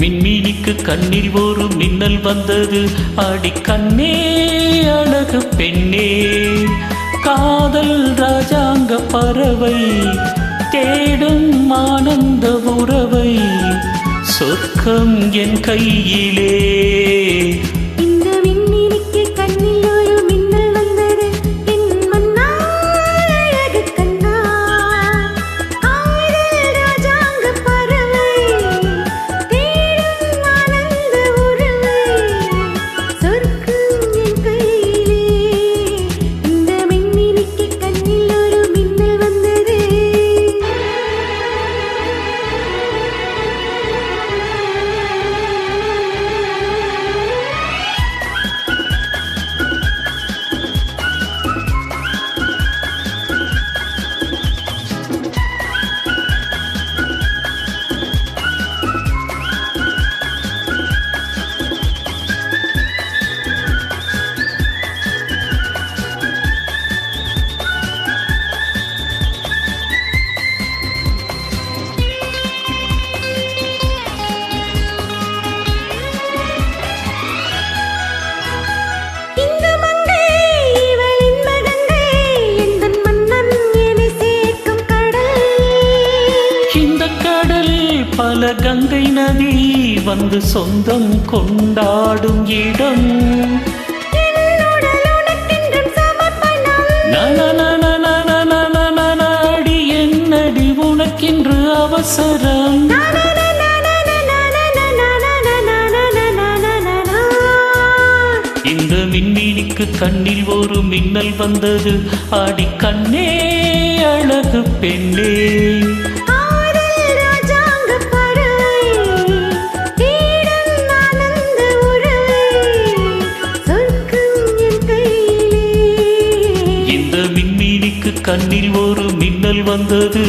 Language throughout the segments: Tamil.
மின்மினிக்கு கண்ணில் ஒரு மின்னல் வந்தது. அடி கண்ணே அழகு பெண்ணே, காதல் ராஜாங்க பறவை தேடும் ஆனந்த உறவை, சொர்க்கம் என் கையிலே. பல கங்கை நதி வந்து சொந்தம் கொண்டாடும் இடம். அடி என்னடி உனக்கென்று அவசரம், இந்த மின்மினிக்கு கண்ணில் ஒரு மின்னல் வந்தது. அடி கண்ணே அழகு பெண்ணே, கண்ணில் ஒரு மின்னல் வந்தது.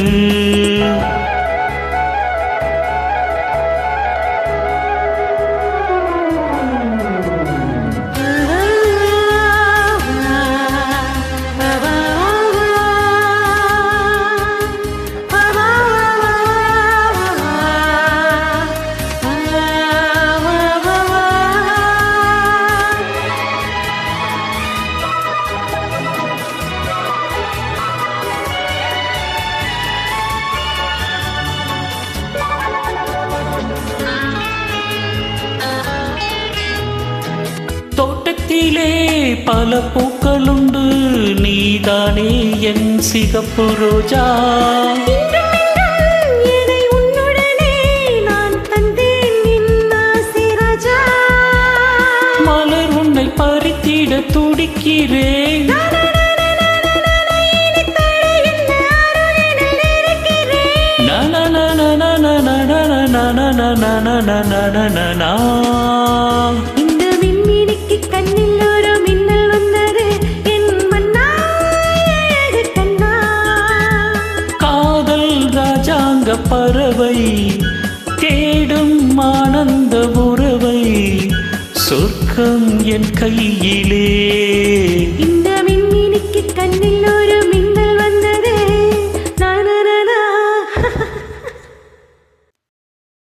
தோட்டத்திலே பல பூக்களுண்டு, நீதானே என் சிகப்பு ரோஜா. மலர் உன்னை பறித்திட துடிக்கிறேன், பறவை தேடும் ஆனந்த உறவை, சொர்க்கம் என் கையிலே.